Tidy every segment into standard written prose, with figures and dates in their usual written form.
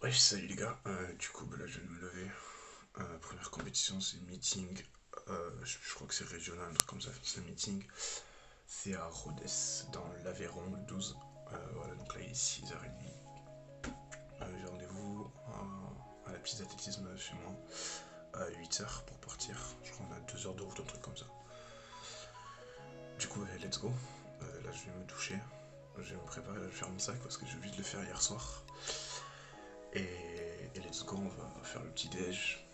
Ouais, salut les gars. Du coup, bah là, je viens de me lever. Première compétition, c'est meeting. Je crois que c'est régional, un truc comme ça. C'est un meeting. C'est à Rodez, dans l'Aveyron, le 12. Voilà, donc là, il est 6h30. J'ai rendez-vous à la piste d'athlétisme chez moi à 8h pour partir. Je crois qu'on a 2 heures de route, un truc comme ça. Du coup, let's go. Là, je vais me doucher. Je vais me préparer, là, je vais faire mon sac parce que j'ai oublié de le faire hier soir. Et let's go, on va faire le petit déj.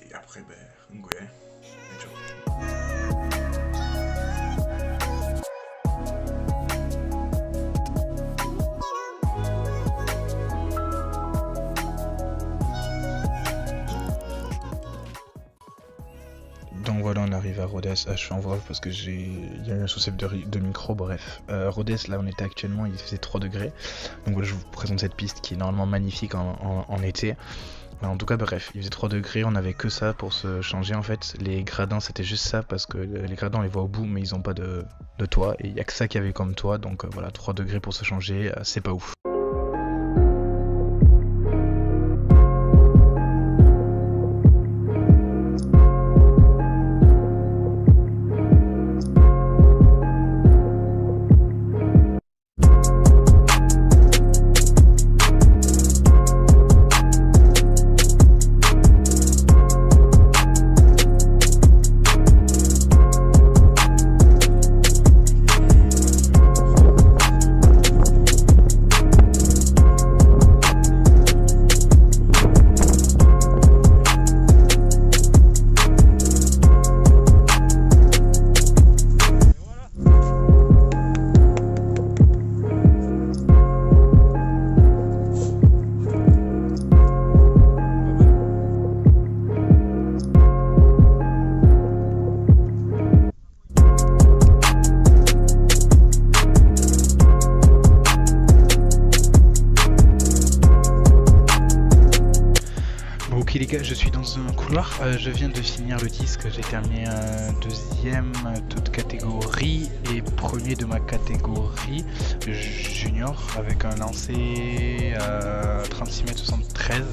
Et après, ben, ngoué. Et ciao. Donc voilà, on arrive à Rodez. Je suis en vol parce que il y a eu un souci de micro, bref. Rodez, là on était actuellement, il faisait 3 degrés. Donc voilà, je vous présente cette piste qui est normalement magnifique en été. En tout cas, bref, il faisait 3 degrés, on avait que ça pour se changer en fait. Les gradins, c'était juste ça parce que les gradins on les voit au bout, mais ils ont pas de toit. Et il y a que ça qu'il y avait comme toit, donc voilà, 3 degrés pour se changer, c'est pas ouf. Ok les gars, je suis dans un couloir, je viens de finir le disque, j'ai terminé deuxième toute catégorie et premier de ma catégorie junior avec un lancer à 36,73 m.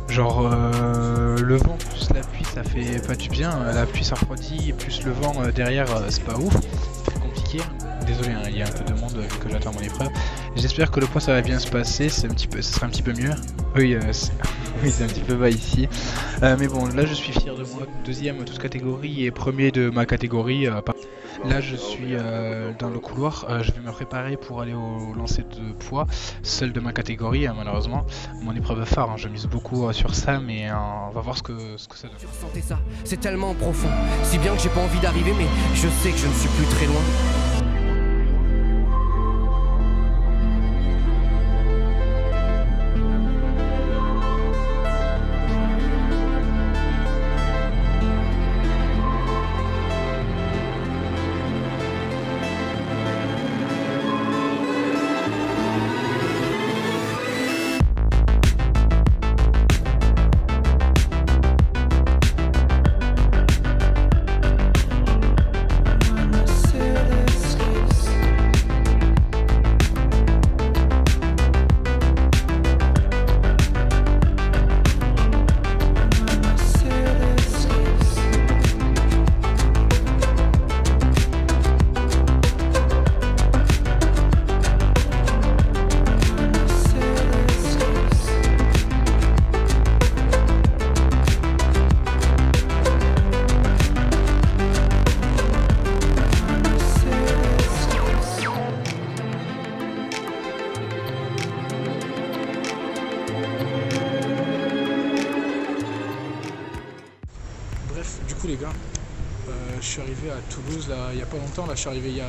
Genre le vent plus la pluie ça fait pas du bien, la pluie ça refroidit et plus le vent derrière c'est pas ouf, c'est très compliqué. Désolé, hein, il y a un peu de monde vu que j'attends mon épreuve. J'espère que le poids ça va bien se passer, ce sera un petit peu mieux. Oui, oui c'est un petit peu bas ici. Mais bon, là je suis fier de moi, deuxième toute catégorie et premier de ma catégorie. Là je suis dans le couloir, je vais me préparer pour aller au lancer de poids, seul de ma catégorie malheureusement. Mon épreuve phare, hein, je mise beaucoup sur ça, mais on va voir ce que ça donne. Tu ressentais ça, c'est tellement profond, si bien que j'ai pas envie d'arriver, mais je sais que je ne suis plus très loin. Bref, du coup les gars, je suis arrivé à Toulouse là, il n'y a pas longtemps, là je suis arrivé il y a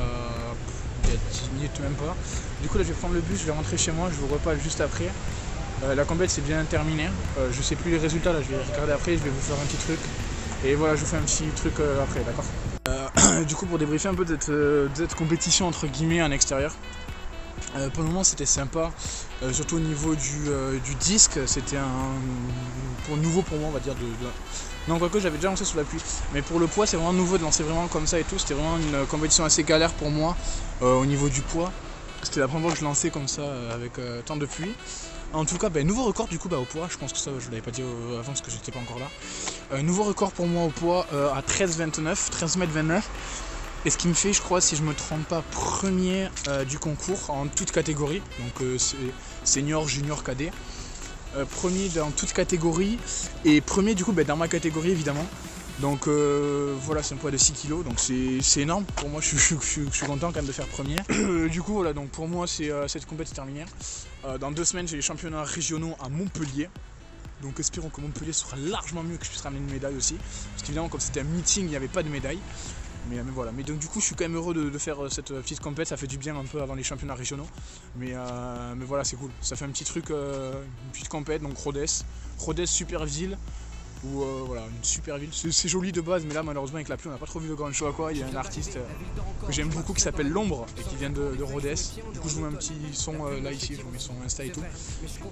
10 minutes même pas. Du coup là je vais prendre le bus, je vais rentrer chez moi, je vous reparle juste après. La compète c'est bien terminé, je sais plus les résultats là, je vais regarder après, je vais vous faire un petit truc. Et voilà, je vous fais un petit truc après, d'accord. Du coup pour débriefer un peu de cette compétition entre guillemets en extérieur. Pour le moment c'était sympa, surtout au niveau du disque, c'était nouveau pour moi on va dire non quoique j'avais déjà lancé sous la pluie, mais pour le poids c'est vraiment nouveau de lancer vraiment comme ça et tout, c'était vraiment une compétition assez galère pour moi au niveau du poids. C'était la première fois que je lançais comme ça avec tant de pluie. En tout cas, nouveau record du coup au poids, je pense que ça je ne l'avais pas dit avant parce que j'étais pas encore là. Nouveau record pour moi au poids à 13,29 m. Et ce qui me fait, je crois, si je me trompe pas, premier du concours en toute catégorie. Donc c'est senior, junior, cadet. Premier dans toute catégorie et premier du coup dans ma catégorie évidemment. Donc voilà, c'est un poids de 6 kg, donc c'est énorme. Pour moi, je suis content quand même de faire premier. Du coup, voilà, donc pour moi, cette compétition terminée. Dans 2 semaines, j'ai les championnats régionaux à Montpellier. Donc espérons que Montpellier sera largement mieux, que je puisse ramener une médaille aussi. Parce qu'évidemment, comme c'était un meeting, il n'y avait pas de médaille. Mais voilà, mais donc du coup je suis quand même heureux de faire cette petite compète, ça fait du bien un peu avant les championnats régionaux. Mais voilà, c'est cool, ça fait un petit truc, une petite compète, donc Rodez, super ville. Ou voilà, une super ville, c'est joli de base, mais là malheureusement avec la pluie on n'a pas trop vu de grand chose à quoi. Il y a un artiste que j'aime beaucoup qui s'appelle L'Ombre et qui vient de Rodez. Du coup je vous mets un petit son là ici, je vous mets son Insta et tout.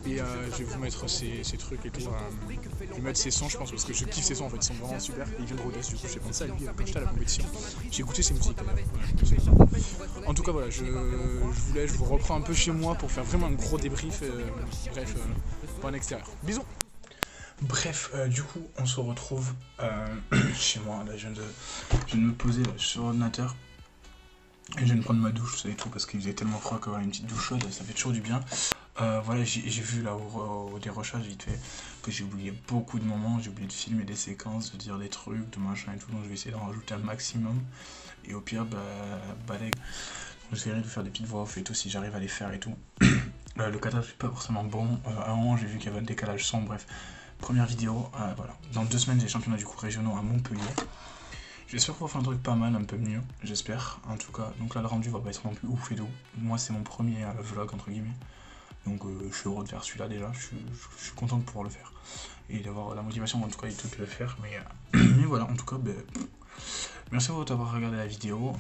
Et je vais vous mettre ses trucs et tout. Je vais mettre ses sons je pense parce que je kiffe ses sons en fait, ils sont vraiment super. Et il vient de Rodez, du coup j'ai pensé à lui quand j'étais à la compétition. J'ai écouté ses musiques d'ailleurs. En tout cas voilà, je vous reprends un peu chez moi pour faire vraiment un gros débrief. Bref, pas en extérieur. Bisous. Bref, du coup, on se retrouve chez moi. Là, je viens de me poser là, sur l'ordinateur. Et je viens de prendre ma douche, et tout, parce qu'il faisait tellement froid que voilà, une petite douche chaude, ça fait toujours du bien. Voilà, j'ai vu là au dérochage vite fait que j'ai oublié beaucoup de moments. J'ai oublié de filmer des séquences, de dire des trucs, de machin et tout. Donc je vais essayer d'en rajouter un maximum. Et au pire, j'essaierai de faire des petites voix off et tout si j'arrive à les faire et tout. Le cadrage n'est pas forcément bon. À un moment, j'ai vu qu'il y avait un décalage son, bref. Première vidéo, voilà. Dans 2 semaines, j'ai les championnats du coup régionaux à Montpellier. J'espère pouvoir faire un truc pas mal, un peu mieux, j'espère. En tout cas, donc là, le rendu va pas être non plus ouf et tout. Moi, c'est mon premier vlog, entre guillemets. Donc, je suis heureux de faire celui-là déjà. Je suis content de pouvoir le faire. Et d'avoir la motivation, en tout cas, et tout de le faire. Mais voilà, en tout cas, merci d'avoir regardé la vidéo.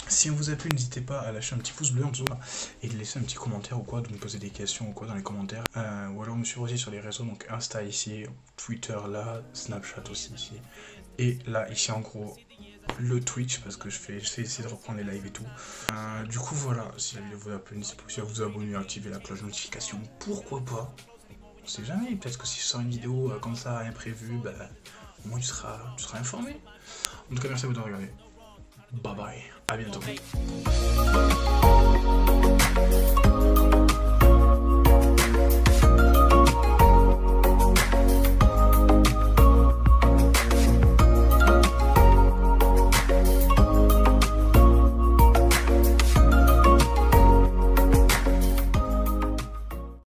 Si elle vous a plu, n'hésitez pas à lâcher un petit pouce bleu en dessous là, et de laisser un petit commentaire ou quoi, de me poser des questions ou quoi dans les commentaires. Ou alors me suivre aussi sur les réseaux, donc Insta ici, Twitter là, Snapchat aussi ici. Et là, ici en gros, le Twitch, parce que j'essaie de reprendre les lives et tout. Du coup voilà, si la vidéo vous a plu, n'hésitez pas aussi à vous abonner, à activer la cloche de notification, pourquoi pas. On sait jamais, peut-être que si je sors une vidéo comme ça, rien prévu, au moins tu seras informé. En tout cas, merci à vous de regarder. Bye bye, à bientôt.